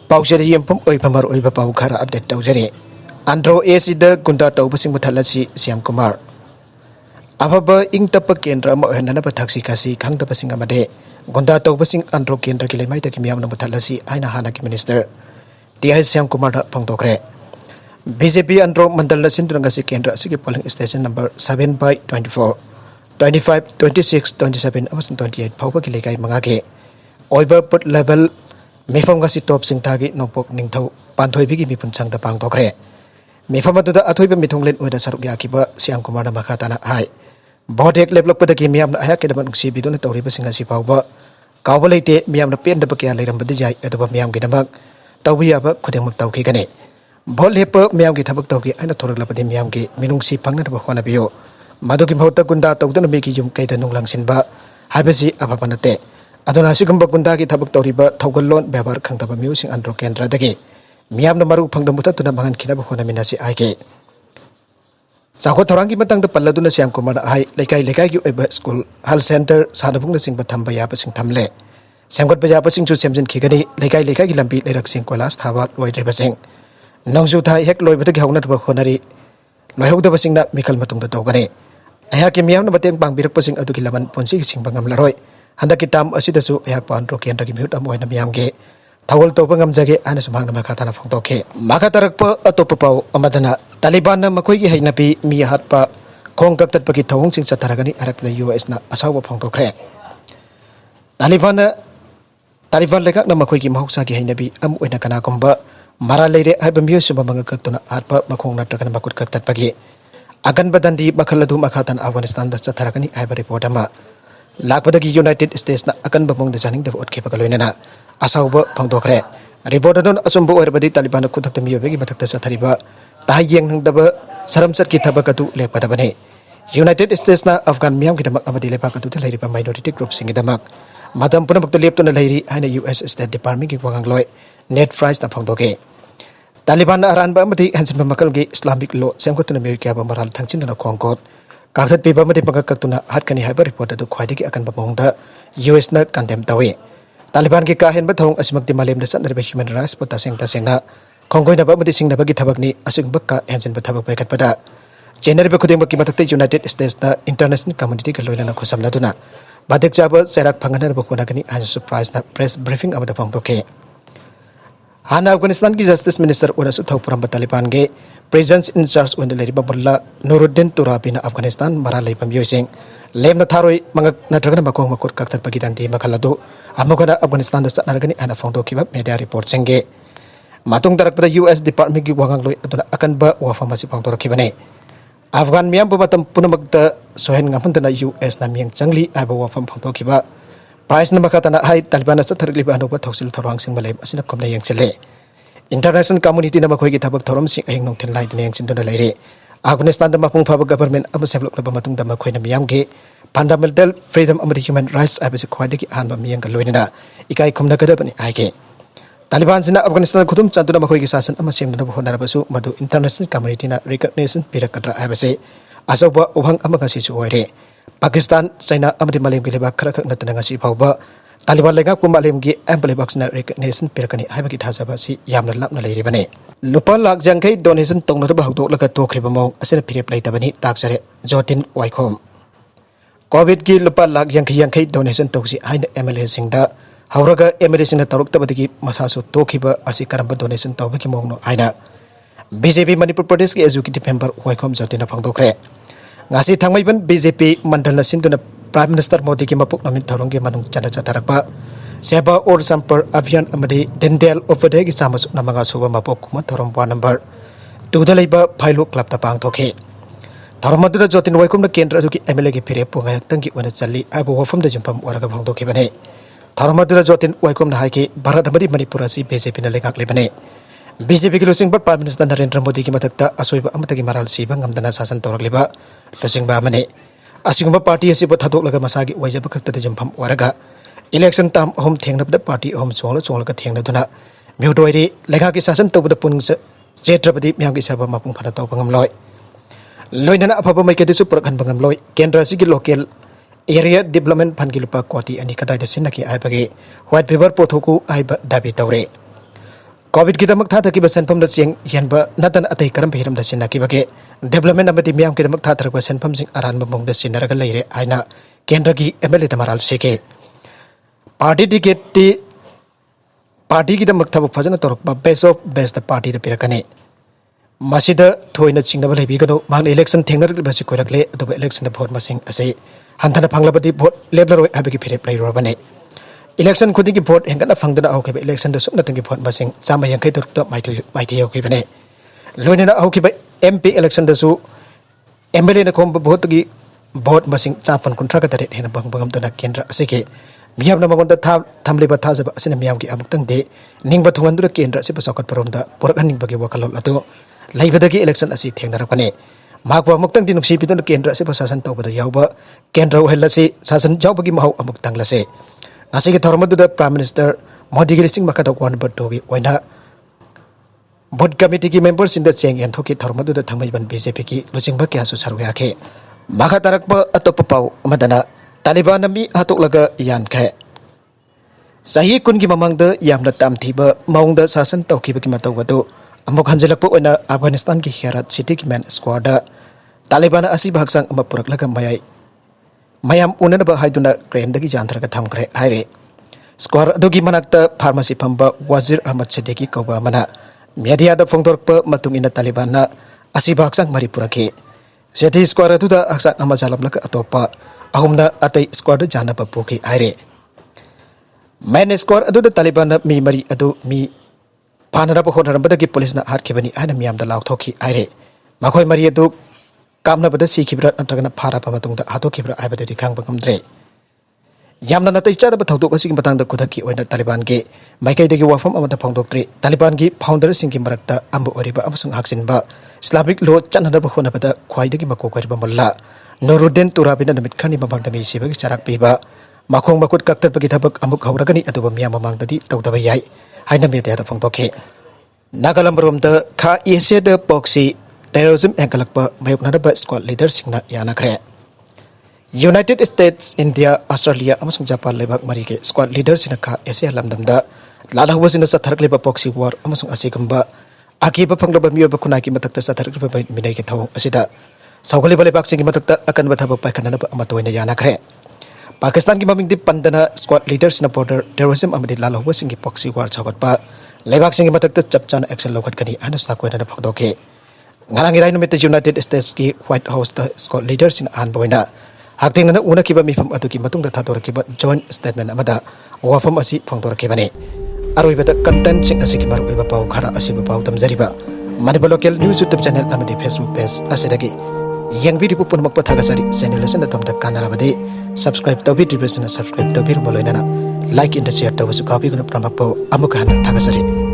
Pausari Yampum Oipamar Oiba Paukara update Taujari. Andro Acida Gunda Toubasing Muthatlasi Syamkumar. Ababa ing tapa kendra mohana taksi kasi kang Toubasing amade. Gunda Toubasing Andro kendra kilemai ta kimiam na Muthatlasi aina hana ki minister. Dia Syamkumar pangtokre. BJP Andro Mandal Sindranga si kendra sige polling station number 7 by 24. 25, 26, 27, and 28 Paupa Kilekai Mangake. Oiber put level Mefam Gasi top sing tagi nopok ningtau Pantoi Bigi Mipunsang the Pang Tokre. Mefamatu the Atoiba Mitunglet with the Saruyakiba Syamkumar Makatana High. Bodek level up with the Kimiam Hayakaman Sibidun Toriba Singasi Pauba. Kavalate Miam the Pen the Pakia Lam Badija at the Miam Gidamak. Tawiaba Kudam Taukigane. Bolheper Miam Gitabak Toki and the Torlapadi Miamgi, Minungsi Pangna Bahuanabio. Madukim Hota Gunda Tautan Migi Keida Nung Langsinba, Habasi Abapanate. Adona Sigumba Gundagi Tabak Toriba, Togalon, Bebar Kantaba Musing and Rokendra Dagi. Miam the Maru Pangdamuta to the Mangan Kinabahona Minasi Ike. Sakotorangi Matang the Paladuna Syamkumar High, Lekai Eba School, Hal Center, Sadabunga Sing Batamba Yapasing Tamle. Sangot Bayapasing to Samson Kigani, Lekai Lampi, Leraxing Kolas, Tava, White Rivasing. Nung Zutai Hek Loy with the Haunat Bahonari. Loy the Basing that Mikal Matung the Togane. I have Kimiam the Batang Bang Birapasing Adukilaman Ponsi Sing Bangam Laroy. Handakitam Asidasu Ayapan Roki and Rakimut Amoy Miamge. Tawal Topangam Zage and Samang Makatana Fontoke. Makatarakpa Atopao Amadana. Taliban Makogi Hainapi Miahatpa. Kongkaptat Pakitong Sing Sataragani Arab the US na Asawa Fontokre. Taliban Legak Namakogi Mahosaki Hainabi Amwinakanakomba. Mara Lady Abamu Subamangakatuna Arpa Makona Trakan Makut Katat Pagi. Agan Badandi Makaladu Makatan Afghanistan the Sataragani Ivory Podama. Lakpadagi United States na akan bamong the Janing the Otkepakaluna. Asawa Pangdokre. Reported Asumbo everybody Taliban Kutak the Miyagi Batak Satariba. Tahayang Daba Saramsat Kitabakatu Lepatabane. United States na Afghan Miam Kitamak Abadi Lepakatu the Lady minority groups in the Mak. Madam Punamak the Lepton Lady and the US State Department Wangloy. Net Fries na Pangdoke. Taliban Aran Bamati Hansen Makalgi Islamic law, Samkot America Bamaral Tanchin and a Concord. Kakat Pibamati Pakatuna Hatkani Hyper reported to Quidiki Akan Bamonda, US Nut condemned away. Taliban Gikahan Batong Asimak de Malim the Sunday Human Rights Potasing Tasena, Congoina Bamati Sing the Bagitabagni, Asing Baka, Hansen Batabak Pada. General Bakudimakimata United States International Community Kaluna Kosamnaduna. Batik Jabal Serak Panganan Bakunagani and surprise press briefing of the Pangdoke. Hana Afghanistan ki Justice Minister Unasu Thaupuram Taliban ge presence in charge when the Lady Babulla Nuruddin Turabina Afghanistan Maralay Pamyosing Lem Natharoi Mangak Natragan Makong Makut Kaktat Pagitanti Makalado Amogana Afghanistan the Sanaragani and a Fondo Kibab media reports Senge Matung Darak the US Department gi Wangangloy Aduna Akanba Wafamasi Pangtor Kibane Afghan Miam Bumatam Punamagda Sohen Gamantana US Naming Changli Aba Wafam Pangtor Kiba Price na makatana hay Taliban sa targliban upat hausil tarwang sing malay asin kom na yang sile. International community na makoy gitabag tarom sing ayeng nong tenlay na yang sindo na layri. Afghanistan na makung pabag government ang masablok na matung da makoy na miyamgi. Fundamental freedom of the human rights ay basi kwade ki an ba miyang galoy na ikay kom na kadab ni ayke. Taliban sina Afghanistan kutum chanto na makoy gisasan ang masim na buhon na basu madu international community na recognition pirakadra ay basi asaw ba ubang ang magasisu wari. Pakistan, China, Amadi Malim Gilibak, Karak Natanangasi Pauba, Taliban Legak Malim Gi, Ample Boxner recognition, Pirkani, Habakit Hazabasi, Yamna Lapna Lady Bane. Lupan Lak Jankai donation Tonga to look at Tokribamo, as in a period later Bani, Taxare, Jotin, Wycombe. Covid Gil Lupan Lak Yankai donation Toxi, Hind MLA Singda, Hauraga Emirates in the Tarukta Badiki, Masasu Tokiba, Asikaramba donation Tobakimono, Aina. BJP Manipur Pradesh executive member Wycombe Jotina Pangdokre. Ngasi thangmaiban BJP mandal na sinduna Prime Minister Modi ki mapuk namin taronggi manung chana chatarakpa seba or sampar avian amadi dendel ofade ki samas na mga suba mapuk kuma tarompa number 2 dalaiba phailo club ta pang thoke taromadu da jotin waikum na kendra du ki MLA ki phire po ngayak tang ki wana challi abo wafam da jumpam waraga phang thoke bane taromadu da jotin waikum na haiki bharat amadi manipur asi BJP na lengak lebane BJP ki losing ba Prime Minister Narendra Modi ki matakta asoiba amatagi maral siba ngamdana sasan toragliba losing ba mane asigumba party asi bathatok laga masagi waijaba khakta de jampam waraga election tam hom thengna da party hom chongla ka thengna duna mewdoi lega ki sasan to da pun jetrapati myam ki saba mapung phana to pangam loi loinana afaba mai ke disu prakhan pangam loi kendra si ki local area development fund ki lupa kwati ani kadai da sinaki ai bage white paper pothoku ai dabi tawre Covid की दमक था तकी सेंफम Cheng हेनब नतन अतई करम Hiram सिन्नकीबगे development अमदी मियाम की दमक था तरक सेंफम अरानब मोंग सिन्नरग लेरे आइना केंद्र की एमएलए तमराल सेके पार्टी टिकेट पार्टी की दमक थबक फजन तौरप बेस्ट ऑफ बेस्ट पार्टी द पिरकने मसीद थोइना चिंगनब लेबिगनो मान इलेक्शन थेंगनरबसि कोरकले अदुब इलेक्शन भोट मसिंग असे हंथना फंगलबदि भोट लेबलरोय हाबगी फिरेप लैरोबने इलेक्शन खुदी की भोट हेंगना फंगदना औखिबे इलेक्शन द सुनतंगी भोट मसिंग चामा यंखै तरुक माइथि औखिबने लोइना औखिबे एमपी इलेक्शन दसु एमएलए न खोम भोट की भोट मसिंग चाफन कुंट्रा का तरे हेन बंगबंगम तना केंद्र असेके मियाम न मगोंदा था थमलिबा थाजब असिन मियाम की अमुक्तंग दे निंगबा थुंगंदुर केंद्र से बसौकत परमदा पोरकहनिंग बगे वकलोल अदु लाइबदगी इलेक्शन असी थेंगनरपने माकवा अमुक्तंग दि नुक्सी पिदन केंद्र से प्रशासन तौबद यावबा केंद्र ओहेलसी शासन जावबगी महौ अमुक्तंग लसे असिगे थरमदुद प्राइम मिनिस्टर मोदी की लिस्टिंग मखद वन बटोगी ओइना बोर्ड कमिटी की मेंबर्स इन द चेंग एंथोकी थरमदुद थंगमैबन बीजेपी की लुचिंग बकिया सु सरुयाखे माखा तरकप अतोप पाउ अमदना तालिबान नमी हातोकलगा यानख्रे सही कुन की ममंग द यामना तामथीबा मौंग द शासन तौखिबकी मतौगदो अमुक हंजिलकपो ओइना अफगानिस्तान की हेरात सिटी की मैन स्क्वाड तालिबान असी भागसंग अमा पुरकलगा मयाम उननब हाइदुना क्रेनदगी जानथरगा थमख्रे हाइरे स्क्वाड अदुगी मनाक्ता फार्मेसी फंबा वजीर अहमद सिद्दीकी कौबा मना मीडियादा फोंदोरप मतुंगिना तालिबान असी भागसंग मरी पुरके सेठी स्क्वाड अदुदा अक्सा अमा जालमलका अतोपा अहुमना अतै स्क्वाड जानब पुकी हाइरे मैन स्क्वाड अदुदा तालिबान मी मरी अदु मी फानरब होनरबदगी पुलिसना हारखिबनी आइना मियामदा लाउथोखी आइरे मखोय मरी अदु कामनबद सीखिब्रा नत्रगना फाराब मतुंगदा हातोखिब्रा आइबदि खांगबा ngमद्रे यामना नतै चादब थौदोक असिगि मतंगदा कुदकी ओइना तालिबान के माइकैदगी वाफम अमदा फोंदोक्त्रे तालिबान की फाउंडर सिंगि मरक्ता अम्बु ओरिबा अमसुंग हाक्सिनबा इस्लामिक लॉ चननब होनबदा ख्वाइदगी मकोकरिबा मल्ला नूरुद्दीन तुराबिना नमित खनि ममंगदा मी सिबगी चराक पीबा मखोंग मकुट कक्तबगी थबक अमुक हौरगनी अदुबा मियाम ममंगददी तौदबा याय हाइना मीडिया फोंदोखे नागालमरोम खा एसिया पॉक्सी टेररिज्म एंकलप मायोकनब स्क्वाड लीडर सिंगना यानखरे यूनाइटेड स्टेट्स इंडिया ऑस्ट्रेलिया अमसुंग जापान लेबाक मरी के स्क्वाड लीडर सिंह खा एसिया लमदमदा लालहबसिन चथरकलेबा पॉक्सी वार अमसुंग असिगंबा आकीब फंगलब मियोब खुना की मतक चथरकलेबा मिनै के थौ असिदा सौगलिबा लेबाक सिंग मतक अकनब थबक पाइखनब अमतोइना यानखरे पाकिस्तान की ममिंग पंदना स्क्वाड लीडर्स न बॉर्डर टेररिज्म अमदि लालहबसिंग पॉक्सी वार छगटपा लेबाक सिंग मतक चपचान एक्शन लौखटकनी अनसना कोइना फंगदोखे ngarang irai numit United States की White House the Scott leaders in Anboina hakting na una kiba mifam atuki matung da thador kiba joint statement amada wafam asi phangdor kibane aroi bata content sing asiki maru iba pau khara asiba pau tamjariba manibal local news YouTube channel amadi Facebook page asidagi yang video pun makpa thagasari channel asen da tamda kanarabadi subscribe tabi division subscribe tabi rumoloina like in the share tabu su copy gunu pramakpo amukana thagasari